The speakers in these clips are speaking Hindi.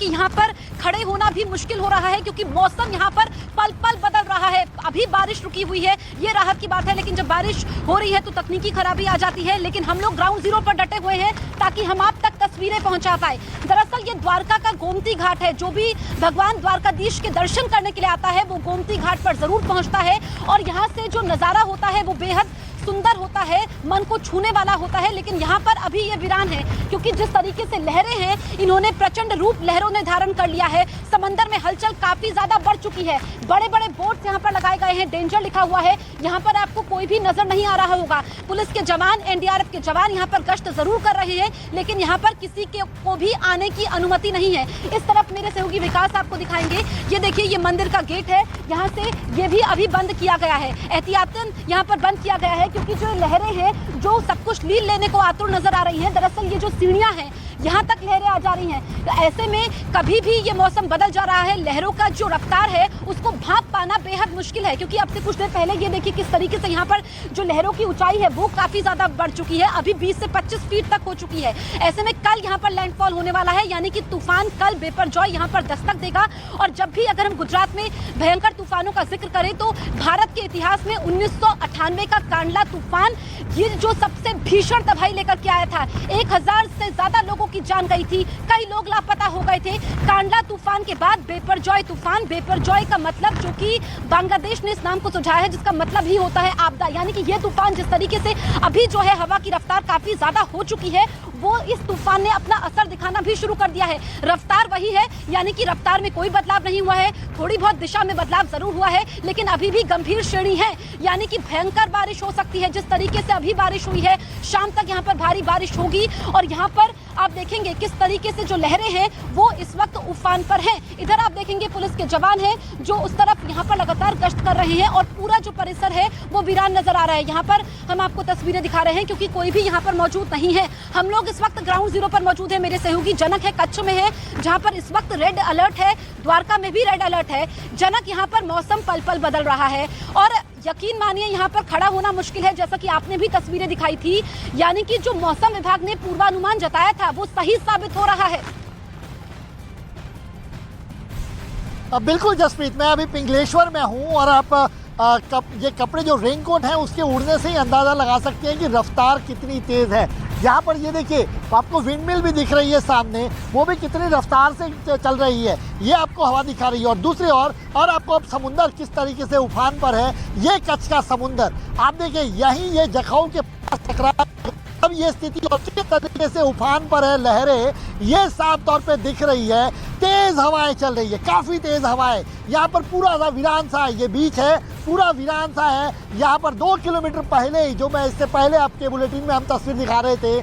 कि यहाँ पर खड़े होना भी मुश्किल हो रहा है क्योंकि मौसम यहाँ पर पल पल बदल रहा है। अभी बारिश रुकी हुई है, ये राहत की बात है, लेकिन जब बारिश हो रही है तो तकनीकी खराबी आ जाती है। लेकिन हम लोग ग्राउंड जीरो पर डटे हुए हैं ताकि हम आप तक तस्वीरें पहुंचा पाए। दरअसल ये द्वारका का गोमती घाट है। जो भी भगवान द्वारकाधीश के दर्शन करने के लिए आता है वो गोमती घाट पर जरूर पहुंचता है और यहाँ से जो नजारा होता है वो बेहद सुंदर होता है, मन को छूने वाला होता है। लेकिन यहाँ पर अभी ये वीरान है क्योंकि जिस तरीके से लहरें हैं, इन्होंने प्रचंड रूप लहरों ने धारण कर लिया है। समंदर में हलचल काफी ज्यादा बढ़ चुकी है। बड़े बड़े बोर्ड्स यहाँ पर लगाए गए हैं, डेंजर लिखा हुआ है। यहाँ पर आपको कोई भी नजर नहीं आ रहा होगा। पुलिस के जवान, एनडीआरएफ के जवान यहाँ पर गश्त जरूर कर रहे हैं, लेकिन यहाँ पर किसी को भी आने की अनुमति नहीं है। इस तरफ मेरे सहयोगी विकास आपको दिखाएंगे। ये देखिए, ये मंदिर का गेट है, यहाँ से ये भी अभी बंद किया गया है, एहतियातन यहाँ पर बंद किया गया है क्योंकि जो लहरें हैं जो सब कुछ लील लेने को आतुर नजर आ रही हैं। दरअसल ये जो सीढ़ियां हैं यहाँ तक लहरें आ जा रही हैं, तो ऐसे में कभी भी ये मौसम बदल जा रहा है। लहरों का जो रफ्तार है उसको भांप पाना बेहद मुश्किल है क्योंकि अब से कुछ देर पहले ये देखिए किस तरीके से यहाँ पर जो लहरों की ऊंचाई है वो काफी ज्यादा बढ़ चुकी है, अभी 20 से 25 फीट तक हो चुकी है। ऐसे में कल यहाँ पर लैंडफॉल होने वाला है, यानी कि तूफान कल बिपरजॉय यहाँ पर दस्तक देगा। और जब भी अगर हम गुजरात में भयंकर तूफानों का जिक्र करें तो भारत के इतिहास में 1998 का कांडला तूफान, ये जो सबसे भीषण तबाही लेकर के आया था, 1000 से ज्यादा लोगों की जान गई थी, कई लोग लापता हो गए थे। कांडला तूफान के बाद बिपरजॉय तूफान, बिपरजॉय का मतलब जो कि बांग्लादेश ने इस नाम को सुझाया है, जिसका मतलब ही होता है आपदा। यानी कि ये तूफान जिस तरीके से अभी जो है हवा की रफ्तार काफी ज्यादा हो चुकी है, वो इस तूफान ने अपना असर दिखाना भी शुरू कर दिया है। रफ्तार वही है, यानी कि रफ्तार में कोई बदलाव नहीं हुआ है, थोड़ी बहुत दिशा में बदलाव जरूर हुआ है, लेकिन अभी भी गंभीर श्रेणी है, यानी कि भयंकर बारिश हो सकती है। जिस तरीके से अभी बारिश हुई है, शाम तक यहाँ पर भारी बारिश होगी और यहाँ पर आप देखेंगे किस तरीके से जो लहरें हैं वो इस वक्त उफान पर हैं। इधर आप देखेंगे पुलिस के जवान हैं जो उस तरफ यहाँ पर लगातार गश्त कर रहे हैं और पूरा जो परिसर है वो वीरान नजर आ रहा है। यहाँ पर हम आपको तस्वीरें दिखा रहे हैं क्योंकि कोई भी यहाँ पर मौजूद नहीं है। हम लोग इस वक्त ग्राउंड जीरो पर मौजूद है। मेरे सहयोगी जनक है, कच्छ में है, जहाँ पर इस वक्त रेड अलर्ट है। द्वारका में भी रेड अलर्ट है। जनक, यहाँ पर मौसम पल पल बदल रहा है और यकीन मानिए यहाँ पर खड़ा होना मुश्किल है, जैसा कि आपने भी तस्वीरें दिखाई थी। यानी कि जो मौसम विभाग ने पूर्वानुमान जताया था वो सही साबित हो रहा है। बिल्कुल जसप्रीत, मैं अभी पिंगलेश्वर में हूँ और आप ये कपड़े जो रेनकोट हैं उसके उड़ने से ही अंदाज़ा लगा सकते हैं कि रफ्तार कितनी तेज़ है। यहाँ पर ये देखिए, आपको विंड मिल भी दिख रही है सामने, वो भी कितनी रफ्तार से चल रही है, ये आपको हवा दिखा रही है। और दूसरी ओर और आपको अब समुंदर किस तरीके से उफान पर है, ये कच्छ का समुंदर आप देखिए, यहीं ये जखाऊ के पास टकरा, अब ये स्थिति और किस तरीके से उफान पर है, लहरें ये साफ तौर पे दिख रही है। तेज हवाएं चल रही है, काफ़ी तेज हवाएं। यहाँ पर पूरा सा वीरान सा ये बीच है, पूरा वीरान सा है। यहाँ पर 2 किलोमीटर पहले ही, जो मैं इससे पहले आपके बुलेटिन में हम तस्वीर दिखा रहे थे,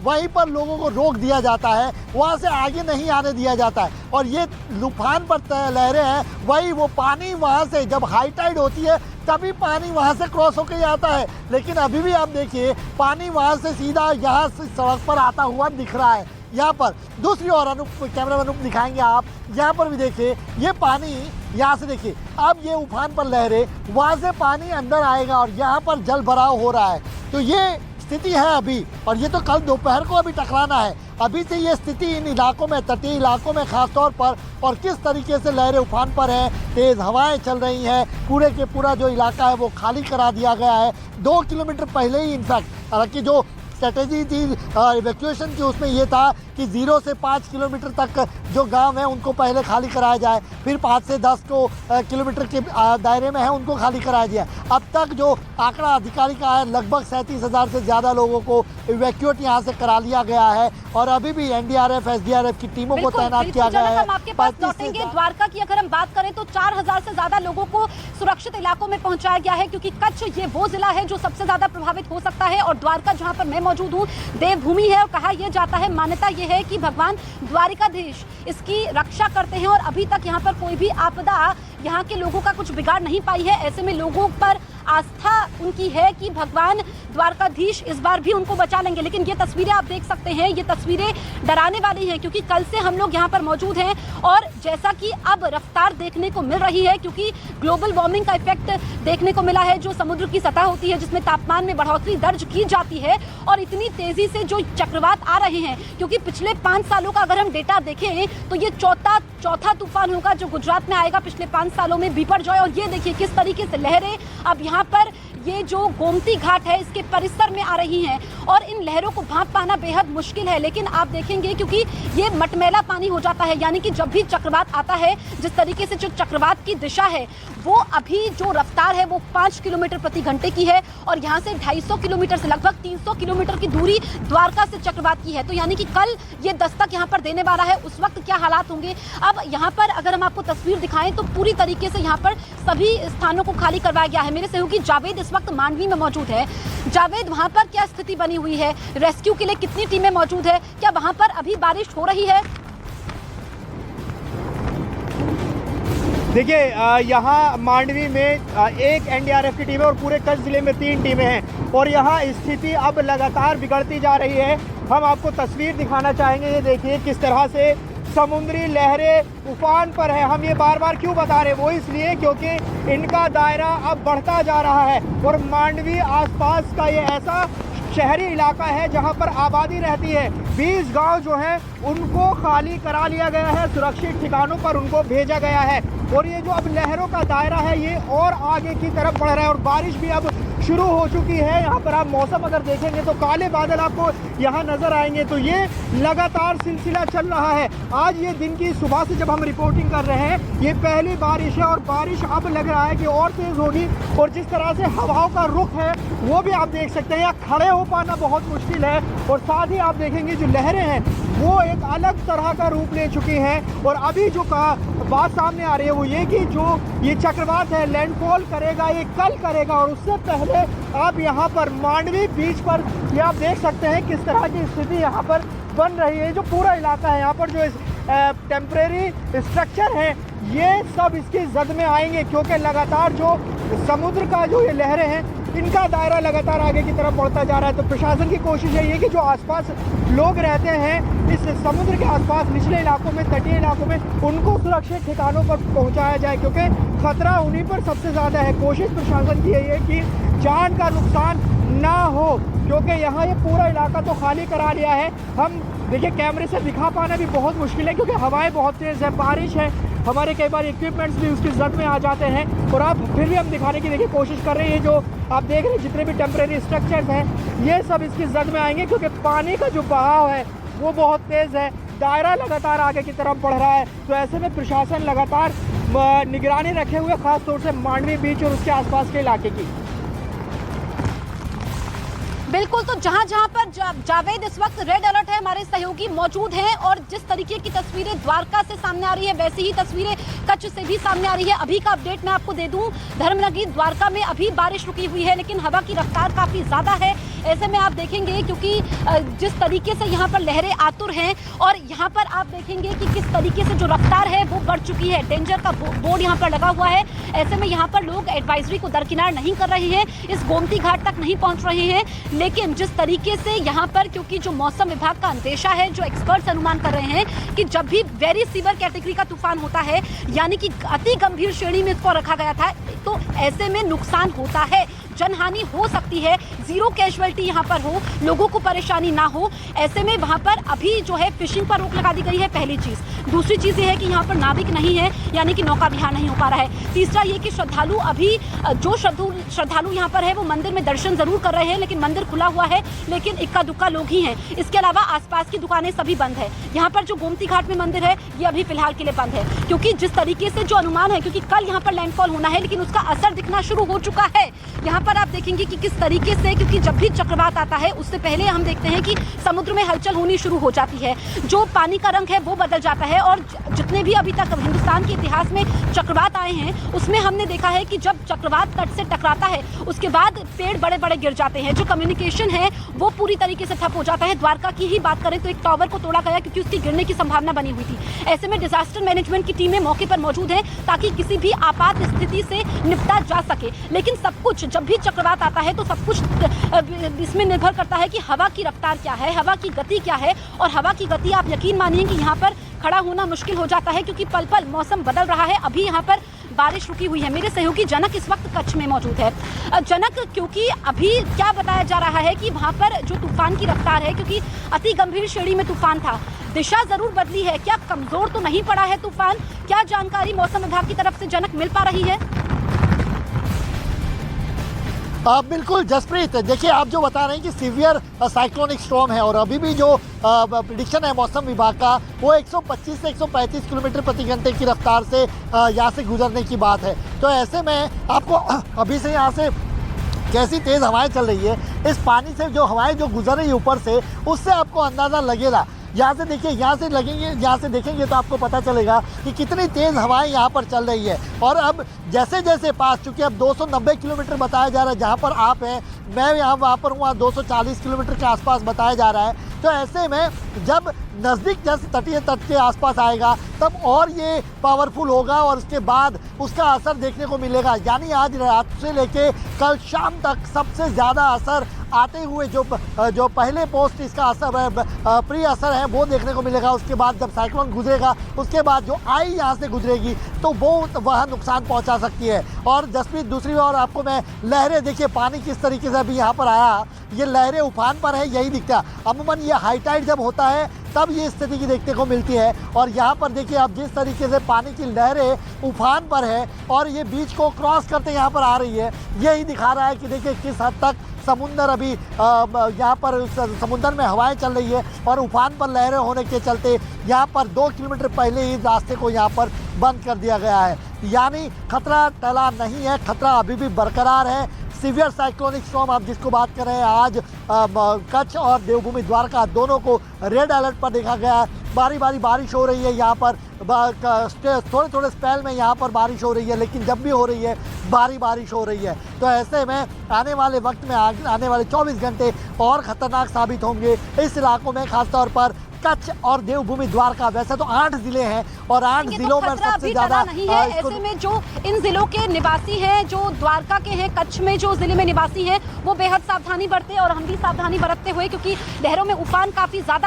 वहीं पर लोगों को रोक दिया जाता है, वहाँ से आगे नहीं आने दिया जाता है। और ये तूफान पर लहरें हैं, वही वो पानी वहाँ से जब हाई टाइड होती है तभी पानी वहाँ से क्रॉस होकर आता है। लेकिन अभी भी आप देखिए, पानी वहाँ से सीधा यहाँ से सड़क पर आता हुआ दिख रहा है। यहाँ पर दूसरी ओर कैमरा अनूप दिखाएंगे आप, यहाँ पर भी देखिए, ये पानी यहाँ से देखिए, अब ये उफान पर लहरें, वहाँ से पानी अंदर आएगा और यहाँ पर जल भराव हो रहा है। तो ये स्थिति है अभी, और ये तो कल दोपहर को अभी टकराना है। अभी से ये स्थिति इन इलाकों में, तटीय इलाकों में खास तौर पर, और किस तरीके से लहरें उफान पर हैं, तेज़ हवाएं चल रही हैं, पूरे के पूरा जो इलाका है वो खाली करा दिया गया है। 2 किलोमीटर पहले ही इनफैक्ट, हालांकि जो स्ट्रेटेजी थी इवैक्यूएशन की उसमें ये था कि 0 से 5 किलोमीटर तक जो गांव है उनको पहले खाली कराया जाए, फिर 5 से 10 किलोमीटर के दायरे में है उनको खाली कराया जाए। अब तक जो आंकड़ा अधिकारी का है, लगभग 37,000 से ज़्यादा लोगों को इवैक्यूएट यहाँ से करा लिया गया है और अभी भी एनडीआरएफ, एसडीआरएफ की टीमों को तैनात किया गया है। हम आपके पास लौटेंगे। द्वारका की अगर हम बात करें तो 4000 से ज़्यादा लोगों को सुरक्षित इलाकों में पहुंचाया गया है, क्योंकि कच्छ ये वो जिला है जो सबसे ज़्यादा प्रभावित हो सकता है। और द्वारका, जहाँ पर मैं मौजूद हूँ, देवभूमि है और कहा यह जाता है, मान्यता यह है कि भगवान द्वारिकाधीश इसकी रक्षा करते हैं और अभी तक यहाँ पर कोई भी आपदा यहाँ के लोगों का कुछ बिगाड़ नहीं पाई है। ऐसे में लोगों पर आस्था उनकी है कि भगवान द्वारकाधीश इस बार भी उनको बचा लेंगे। लेकिन ये तस्वीरें आप देख सकते हैं, ये तस्वीरें डराने वाली हैं, क्योंकि कल से हम लोग यहाँ पर मौजूद हैं और जैसा कि अब रफ्तार देखने को मिल रही है, क्योंकि ग्लोबल वार्मिंग का इफेक्ट देखने को मिला है। जो समुद्र की सतह होती है जिसमें तापमान में बढ़ोतरी दर्ज की जाती है और इतनी तेजी से जो चक्रवात आ रहे हैं, क्योंकि पिछले 5 सालों का अगर हम डेटा देखें तो ये चौथा तूफान होगा जो गुजरात में आएगा पिछले 5 सालों में, बिपरजॉय। और ये देखिए किस तरीके से लहरें अब यहाँ पर ये जो गोमती घाट है इसके परिसर में आ रही हैं और इन लहरों को भांप पाना बेहद मुश्किल है। लेकिन आप देखेंगे क्योंकि ये मटमैला पानी हो जाता है, यानी कि जब भी चक्रवात आता है, जिस तरीके से जो चक्रवात की दिशा है वो अभी जो रफ्तार है वो 5 किलोमीटर प्रति घंटे की है और यहाँ से 250 किलोमीटर से लगभग 300 किलोमीटर की दूरी द्वारका से चक्रवात की है। तो यानी कि कल ये दस्तक यहाँ पर देने वाला है, उस वक्त क्या हालात होंगे। अब यहाँ पर अगर हम आपको तस्वीर दिखाएं तो पूरी तरीके से यहाँ पर सभी स्थानों को खाली करवाया गया है। मेरे सहयोगी जावेद इस वक्त मांडवी में मौजूद है। जावेद, वहाँ पर क्या स्थिति बनी हुई है? रेस्क्यू के लिए कितनी टीमें मौजूद है? क्या वहाँ पर अभी बारिश हो रही है? देखिए, यहाँ मांडवी में एक एनडीआरएफ की टीम है और पूरे कच्छ जिले में 3 टीमें हैं और यहाँ स्थिति अब लगातार बिगड़ती जा रही है। हम आपको तस्वीर दिखाना चाहेंगे। ये देखिए किस तरह से समुद्री लहरें उफान पर है। हम ये बार बार क्यों बता रहे हैं, वो इसलिए क्योंकि इनका दायरा अब बढ़ता जा रहा है और मांडवी आसपास का ये ऐसा शहरी इलाका है जहां पर आबादी रहती है। 20 गांव जो हैं उनको खाली करा लिया गया है, सुरक्षित ठिकानों पर उनको भेजा गया है और ये जो अब लहरों का दायरा है ये और आगे की तरफ बढ़ रहा है और बारिश भी अब शुरू हो चुकी है। यहाँ पर आप मौसम अगर देखेंगे तो काले बादल आपको यहाँ नजर आएंगे। तो ये लगातार सिलसिला चल रहा है। आज ये दिन की सुबह से जब हम रिपोर्टिंग कर रहे हैं ये पहली बारिश है और बारिश अब लग रहा है कि और तेज होगी और जिस तरह से हवाओं का रुख है वो भी आप देख सकते हैं। यहाँ खड़े हो पाना बहुत मुश्किल है और साथ ही आप देखेंगे जो लहरें हैं वो एक अलग तरह का रूप ले चुकी हैं और अभी जो बात सामने आ रही है वो ये कि जो ये चक्रवात है लैंडफॉल करेगा, ये कल करेगा और उससे पहले आप यहाँ पर मांडवी बीच पर ये आप देख सकते हैं किस तरह की स्थिति यहाँ पर बन रही है। जो पूरा इलाका है यहाँ पर जो टेम्परेरी स्ट्रक्चर है ये सब इसकी जद में आएंगे क्योंकि लगातार जो समुद्र का जो ये लहरें हैं इनका दायरा लगातार आगे की तरफ बढ़ता जा रहा है। तो प्रशासन की कोशिश यही है कि जो आसपास लोग रहते हैं इस समुद्र के आसपास निचले इलाकों में, तटीय इलाकों में, उनको सुरक्षित ठिकानों पर पहुंचाया जाए क्योंकि खतरा उन्हीं पर सबसे ज़्यादा है। कोशिश प्रशासन की यही है कि जान का नुकसान ना हो क्योंकि यहाँ ये पूरा इलाका तो खाली करा लिया है। हम देखिए कैमरे से दिखा पाना भी बहुत मुश्किल है क्योंकि हवाएं बहुत तेज़ है, बारिश है, हमारे कई बार इक्विपमेंट्स भी उसकी जद में आ जाते हैं और आप फिर भी हम दिखाने की देखिए कोशिश कर रहे हैं। जो आप देख रहे हैं जितने भी टेम्परेरी स्ट्रक्चर्स हैं ये सब इसकी जद में आएंगे क्योंकि पानी का जो बहाव है वो बहुत तेज़ है, दायरा लगातार आगे की तरफ बढ़ रहा है। तो ऐसे में प्रशासन लगातार निगरानी रखे हुए खास तौर से मांडवी बीच और उसके आसपास के इलाके की। बिल्कुल, तो जहां जहां पर जावेद इस वक्त रेड अलर्ट है, हमारे सहयोगी मौजूद हैं और जिस तरीके की तस्वीरें द्वारका से सामने आ रही है वैसी ही तस्वीरें कच्छ से भी सामने आ रही है। अभी का अपडेट मैं आपको दे दूं, धर्मनगरी द्वारका में अभी बारिश रुकी हुई है लेकिन हवा की रफ्तार काफी ज्यादा है। ऐसे में आप देखेंगे क्योंकि जिस तरीके से यहाँ पर लहरें आतुर हैं और यहाँ पर आप देखेंगे कि किस तरीके से जो रफ्तार है वो बढ़ चुकी है। डेंजर का बोर्ड यहाँ पर लगा हुआ है। ऐसे में यहाँ पर लोग एडवाइजरी को दरकिनार नहीं कर रहे हैं, इस गोमती घाट तक नहीं पहुँच रहे हैं। लेकिन जिस तरीके से यहाँ पर क्योंकि जो मौसम विभाग का अंदेशा है, जो एक्सपर्ट्स अनुमान कर रहे हैं कि जब भी वेरी सीवियर कैटेगरी का तूफान होता है यानी कि अति गंभीर श्रेणी में इसको रखा गया था, तो ऐसे में नुकसान होता है, जनहानि हो सकती है, जीरो कैजुअलिटी यहाँ पर हो, लोगों को परेशानी ना हो। ऐसे में वहाँ पर अभी जो है फिशिंग पर रोक लगा दी गई है, पहली चीज़। दूसरी चीज़ ये है कि यहाँ पर नाविक नहीं है यानी कि नौका विहार नहीं हो पा रहा है। तीसरा ये कि श्रद्धालु अभी जो श्रद्धालु यहाँ पर है वो मंदिर में दर्शन जरूर कर रहे हैं लेकिन मंदिर खुला हुआ है लेकिन इक्का दुक्का लोग ही हैं। इसके अलावा आसपास की दुकानें सभी बंद है। यहाँ पर जो गोमती घाट में मंदिर है ये अभी फिलहाल के लिए बंद है क्योंकि जिस तरीके से जो अनुमान है, क्योंकि कल यहाँ पर लैंडफॉल होना है लेकिन उसका असर दिखना शुरू हो चुका है। यहाँ पर आप देखेंगे कि किस तरीके से, क्योंकि जब भी चक्रवात आता है उससे पहले हम देखते हैं कि समुद्र में हलचल होनी शुरू हो जाती है, जो पानी का रंग है वो बदल जाता है। और जितने भी अभी तक हिंदुस्तान के इतिहास में चक्रवात आए हैं उसमें हमने देखा है कि जब चक्रवात तट से टकराता है उसके बाद पेड़ बड़े बड़े गिर जाते हैं, जो कम्युनिकेशन है वो पूरी तरीके से ठप हो जाता है। द्वारका की ही बात करें तो एक टावर को तोड़ा गया क्योंकि उसकी गिरने की संभावना बनी हुई थी। ऐसे में डिजास्टर मैनेजमेंट की टीमें मौके पर मौजूद है ताकि किसी भी आपात स्थिति से निपटा जा सके। लेकिन सब कुछ, जब भी चक्रवात आता है तो सब कुछ इसमें निर्भर करता है कि हवा की रफ्तार क्या है, हवा की गति क्या है। और हवा की गति आप यकीन मानिए कि यहाँ पर खड़ा होना मुश्किल हो जाता है, क्योंकि पल पल मौसम बदल रहा है। अभी यहाँ पर बारिश रुकी हुई है। मेरे सहयोगी जनक इस वक्त कच्छ में मौजूद है। जनक, क्योंकि अभी क्या बताया जा रहा है कि वहाँ पर जो तूफान की रफ्तार है, क्योंकि अति गंभीर श्रेणी में तूफान था, दिशा जरूर बदली है, क्या कमजोर तो नहीं पड़ा है तूफान? क्या जानकारी मौसम विभाग की तरफ से जनक मिल पा रही है? बिल्कुल जसप्रीत, देखिए आप जो बता रहे हैं कि सीवियर साइक्लोनिक स्टॉर्म है और अभी भी जो प्रिडिक्शन है मौसम विभाग का वो 125 से 135 किलोमीटर प्रति घंटे की रफ्तार से यहाँ से गुजरने की बात है। तो ऐसे में आपको अभी से यहाँ से कैसी तेज़ हवाएं चल रही है, इस पानी से जो हवाएं जो गुजर रही है ऊपर से, उससे आपको अंदाज़ा लगेगा। यहाँ से देखिए, यहाँ से लगेंगे, यहाँ से देखेंगे तो आपको पता चलेगा कि कितनी तेज़ हवाएं यहाँ पर चल रही है। और अब जैसे जैसे पास, चूँकि अब 290 किलोमीटर बताया जा रहा है जहाँ पर आप हैं, मैं यहाँ वहाँ पर हूँ, 240 किलोमीटर के आसपास बताया जा रहा है। तो ऐसे में जब नज़दीक जैसे तटीय तट के आसपास आएगा तब और ये पावरफुल होगा और उसके बाद उसका असर देखने को मिलेगा। यानी आज रात से लेके कल शाम तक सबसे ज़्यादा असर आते हुए जो पहले पोस्ट इसका असर है, प्री असर है, वो देखने को मिलेगा। उसके बाद जब साइक्लोन गुजरेगा उसके बाद जो आई यहाँ से गुजरेगी तो वो वह नुकसान पहुँचा सकती है। और जसप्रीत, दूसरी ओर आपको मैं लहरें, देखिए पानी किस तरीके से अभी यहाँ पर आया, ये लहरें उफान पर है, यही दिखता है। अमूमन ये हाई टाइड जब होता है तब ये स्थिति की देखने को मिलती है। और यहाँ पर देखिए आप जिस तरीके से पानी की लहरें उफान पर है और ये बीच को क्रॉस करते यहाँ पर आ रही है, यही दिखा रहा है कि देखिए किस हद तक समुंदर अभी यहाँ पर समुंदर में हवाएं चल रही है और उफान पर लहरें होने के चलते यहाँ पर 2 किलोमीटर पहले ही रास्ते को यहाँ पर बंद कर दिया गया है। यानी खतरा टला नहीं है, खतरा अभी भी बरकरार है। सीवियर साइक्लोनिक स्टॉर्म आप जिसको बात कर रहे हैं, आज कच्छ और देवभूमि द्वारका दोनों को रेड अलर्ट पर देखा गया है। बारी बारी बारिश हो रही है यहाँ पर, थोड़े थोड़े स्पेल में यहाँ पर बारिश हो रही है, लेकिन जब भी हो रही है भारी बारिश हो रही है। तो ऐसे में आने वाले वक्त में आने वाले 24 घंटे और ख़तरनाक साबित होंगे इस इलाकों में, खासतौर पर कच्छ और देवभूमि द्वारका। वैसे तो 8 जिले हैं और 8 जिलों में सबसे ज़्यादा नहीं है। ऐसे में जो इन जिलों के निवासी हैं, जो द्वारका के हैं, कच्छ में जो जिले में निवासी हैं, वो बेहद सावधानी बरते और हम भी सावधानी बरतते हुए, क्योंकि लहरों में उफान काफ़ी ज़्यादा